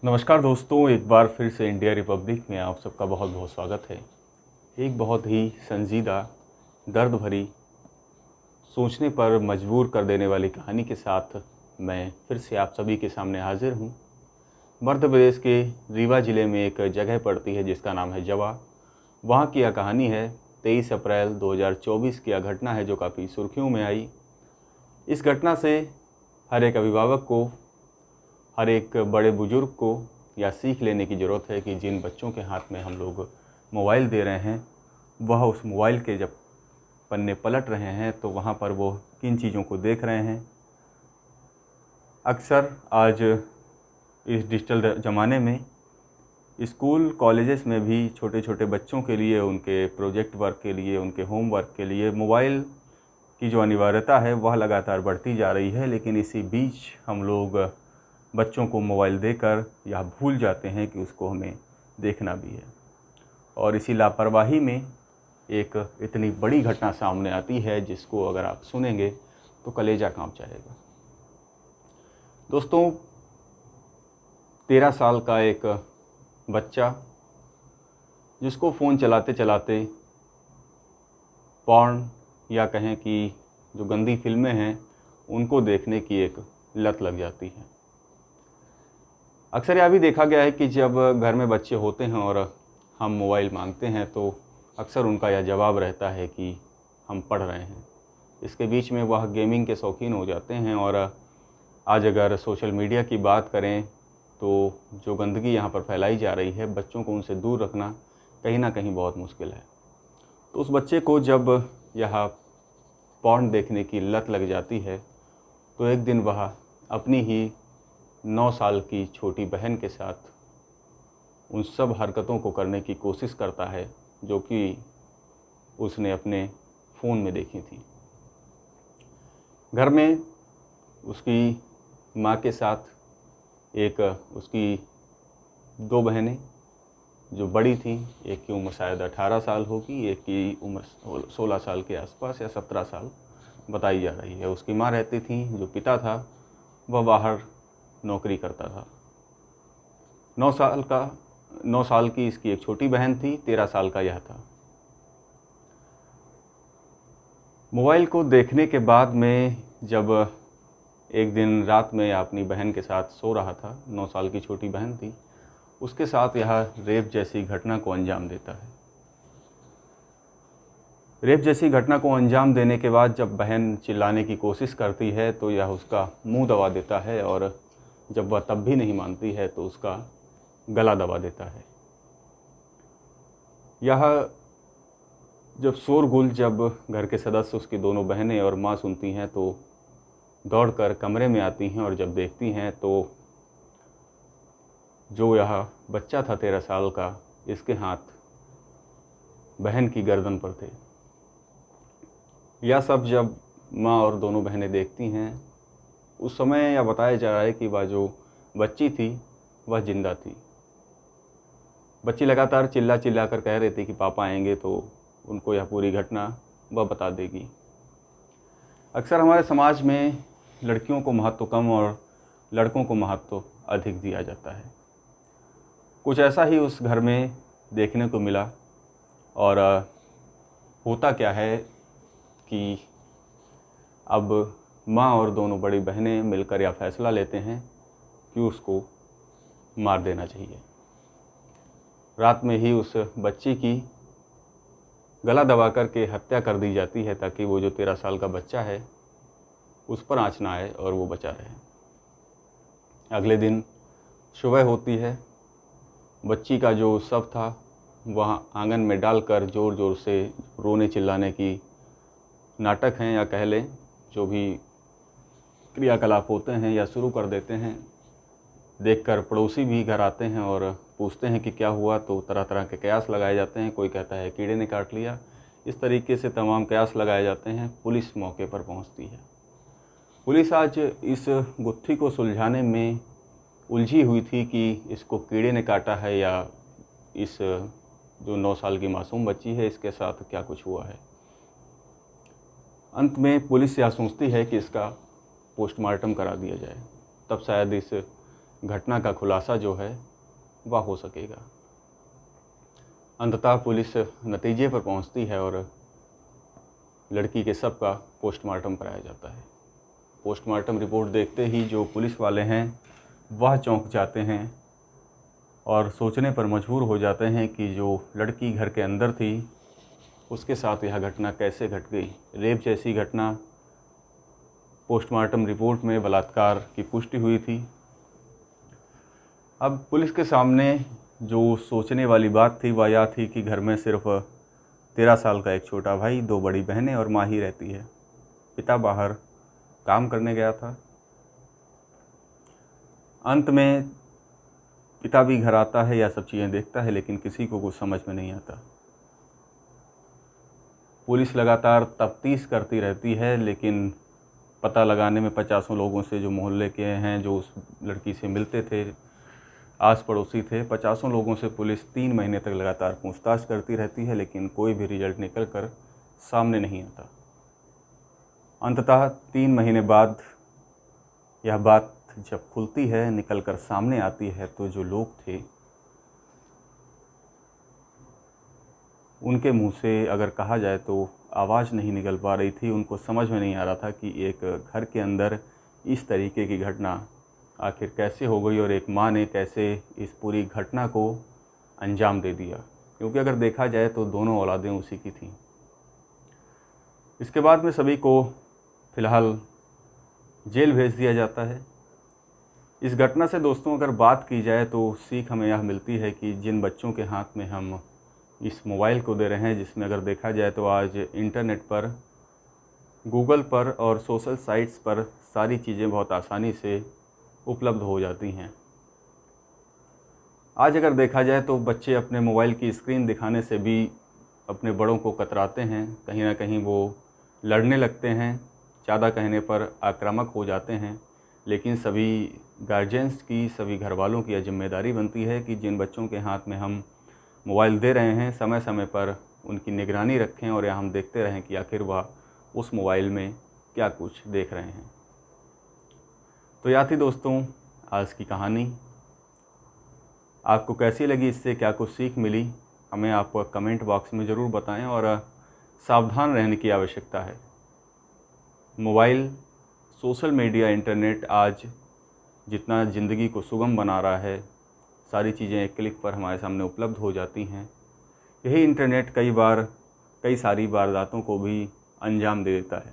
नमस्कार दोस्तों, एक बार फिर से इंडिया रिपब्लिक में आप सबका बहुत बहुत स्वागत है। एक बहुत ही संजीदा, दर्द भरी, सोचने पर मजबूर कर देने वाली कहानी के साथ मैं फिर से आप सभी के सामने हाजिर हूँ। मध्य प्रदेश के रीवा ज़िले में एक जगह पड़ती है जिसका नाम है जवा। वहाँ की यह कहानी है। 23 अप्रैल 2024 की यह घटना है जो काफ़ी सुर्खियों में आई। इस घटना से हर एक अभिभावक को, हर एक बड़े बुजुर्ग को यह सीख लेने की ज़रूरत है कि जिन बच्चों के हाथ में हम लोग मोबाइल दे रहे हैं, वह उस मोबाइल के जब पन्ने पलट रहे हैं तो वहाँ पर वो किन चीज़ों को देख रहे हैं। अक्सर आज इस डिजिटल ज़माने में स्कूल कॉलेजेस में भी छोटे छोटे बच्चों के लिए, उनके प्रोजेक्ट वर्क के लिए, उनके होमवर्क के लिए मोबाइल की जो अनिवार्यता है वह लगातार बढ़ती जा रही है। लेकिन इसी बीच हम लोग बच्चों को मोबाइल देकर यह भूल जाते हैं कि उसको हमें देखना भी है, और इसी लापरवाही में एक इतनी बड़ी घटना सामने आती है जिसको अगर आप सुनेंगे तो कलेजा कांप जाएगा। दोस्तों, 13 साल का एक बच्चा जिसको फ़ोन चलाते चलाते पॉर्न या कहें कि जो गंदी फिल्में हैं उनको देखने की एक लत लग जाती है। अक्सर यह भी देखा गया है कि जब घर में बच्चे होते हैं और हम मोबाइल मांगते हैं तो अक्सर उनका यह जवाब रहता है कि हम पढ़ रहे हैं। इसके बीच में वह गेमिंग के शौकीन हो जाते हैं। और आज अगर सोशल मीडिया की बात करें तो जो गंदगी यहाँ पर फैलाई जा रही है, बच्चों को उनसे दूर रखना कहीं ना कहीं बहुत मुश्किल है। तो उस बच्चे को जब यह पॉर्न देखने की लत लग जाती है तो एक दिन वह अपनी ही 9 साल की छोटी बहन के साथ उन सब हरकतों को करने की कोशिश करता है जो कि उसने अपने फ़ोन में देखी थी। घर में उसकी माँ के साथ एक उसकी 2 बहनें जो बड़ी थी, एक की उम्र शायद 18 साल होगी, एक की उम्र 16 साल के आसपास या 17 साल बताई जा रही है। उसकी माँ रहती थी, जो पिता था वह बाहर नौकरी करता था। 9 साल की इसकी एक छोटी बहन थी, 13 साल का यह था। मोबाइल को देखने के बाद में जब एक दिन रात में अपनी बहन के साथ सो रहा था, 9 साल की छोटी बहन थी, उसके साथ यह रेप जैसी घटना को अंजाम देता है। रेप जैसी घटना को अंजाम देने के बाद जब बहन चिल्लाने की कोशिश करती है तो यह उसका मुंह दबा देता है, और जब वह तब भी नहीं मानती है तो उसका गला दबा देता है। यह जब शोरगुल जब घर के सदस्य, उसकी दोनों बहनें और माँ सुनती हैं तो दौड़कर कमरे में आती हैं, और जब देखती हैं तो जो यह बच्चा था 13 साल का, इसके हाथ बहन की गर्दन पर थे। यह सब जब माँ और दोनों बहनें देखती हैं, उस समय यह बताया जा रहा है कि वह जो बच्ची थी वह जिंदा थी। बच्ची लगातार चिल्ला चिल्ला कर कह रही थी कि पापा आएंगे तो उनको यह पूरी घटना वह बता देगी। अक्सर हमारे समाज में लड़कियों को महत्व कम और लड़कों को महत्व अधिक दिया जाता है। कुछ ऐसा ही उस घर में देखने को मिला। और होता क्या है कि अब माँ और दोनों बड़ी बहनें मिलकर यह फैसला लेते हैं कि उसको मार देना चाहिए। रात में ही उस बच्ची की गला दबा करके हत्या कर दी जाती है ताकि वो जो 13 साल का बच्चा है उस पर आँच ना आए और वो बचा रहे। अगले दिन सुबह होती है। बच्ची का जो शव था वहाँ आंगन में डालकर ज़ोर ज़ोर से रोने चिल्लाने की नाटक हैं या कह लें जो भी क्रियाकलाप होते हैं या शुरू कर देते हैं। देखकर पड़ोसी भी घर आते हैं और पूछते हैं कि क्या हुआ, तो तरह तरह के कयास लगाए जाते हैं। कोई कहता है कीड़े ने काट लिया, इस तरीके से तमाम कयास लगाए जाते हैं। पुलिस मौके पर पहुंचती है। पुलिस आज इस गुत्थी को सुलझाने में उलझी हुई थी कि इसको कीड़े ने काटा है या इस जो 9 साल की मासूम बच्ची है इसके साथ क्या कुछ हुआ है। अंत में पुलिस यह सोचती है कि इसका पोस्टमार्टम करा दिया जाए, तब शायद इस घटना का खुलासा जो है वह हो सकेगा। अंततः पुलिस नतीजे पर पहुंचती है और लड़की के शव का पोस्टमार्टम कराया जाता है। पोस्टमार्टम रिपोर्ट देखते ही जो पुलिस वाले हैं वह चौंक जाते हैं और सोचने पर मजबूर हो जाते हैं कि जो लड़की घर के अंदर थी उसके साथ यह घटना कैसे घट गई। रेप जैसी घटना पोस्टमार्टम रिपोर्ट में बलात्कार की पुष्टि हुई थी। अब पुलिस के सामने जो सोचने वाली बात थी वह यह थी कि घर में सिर्फ 13 साल का एक छोटा भाई, 2 बड़ी बहनें और माँ ही रहती है। पिता बाहर काम करने गया था। अंत में पिता भी घर आता है, यह सब चीज़ें देखता है, लेकिन किसी को कुछ समझ में नहीं आता। पुलिस लगातार तफ्तीश करती रहती है, लेकिन पता लगाने में 50 लोगों से, जो मोहल्ले के हैं, जो उस लड़की से मिलते थे, आस पड़ोसी थे, 50 लोगों से पुलिस 3 महीने तक लगातार पूछताछ करती रहती है, लेकिन कोई भी रिजल्ट निकल कर सामने नहीं आता। अंततः 3 महीने बाद यह बात जब खुलती है, निकल कर सामने आती है, तो जो लोग थे उनके मुंह से अगर कहा जाए तो आवाज़ नहीं निकल पा रही थी। उनको समझ में नहीं आ रहा था कि एक घर के अंदर इस तरीके की घटना आखिर कैसे हो गई और एक माँ ने कैसे इस पूरी घटना को अंजाम दे दिया, क्योंकि अगर देखा जाए तो दोनों औलादें उसी की थीं। इसके बाद में सभी को फ़िलहाल जेल भेज दिया जाता है। इस घटना से दोस्तों अगर बात की जाए तो सीख हमें यह मिलती है कि जिन बच्चों के हाथ में हम इस मोबाइल को दे रहे हैं, जिसमें अगर देखा जाए तो आज इंटरनेट पर, गूगल पर और सोशल साइट्स पर सारी चीज़ें बहुत आसानी से उपलब्ध हो जाती हैं। आज अगर देखा जाए तो बच्चे अपने मोबाइल की स्क्रीन दिखाने से भी अपने बड़ों को कतराते हैं, कहीं ना कहीं वो लड़ने लगते हैं, ज़्यादा कहने पर आक्रामक हो जाते हैं। लेकिन सभी गार्जियंस की, सभी घर वालों की यह जिम्मेदारी बनती है कि जिन बच्चों के हाथ में हम मोबाइल दे रहे हैं, समय समय पर उनकी निगरानी रखें और या हम देखते रहें कि आखिर वह उस मोबाइल में क्या कुछ देख रहे हैं। तो यह थी दोस्तों आज की कहानी। आपको कैसी लगी, इससे क्या कुछ सीख मिली, हमें आप कमेंट बॉक्स में ज़रूर बताएं। और सावधान रहने की आवश्यकता है। मोबाइल, सोशल मीडिया, इंटरनेट आज जितना ज़िंदगी को सुगम बना रहा है, सारी चीज़ें एक क्लिक पर हमारे सामने उपलब्ध हो जाती हैं। यही इंटरनेट कई बार कई सारी वारदातों को भी अंजाम दे देता है।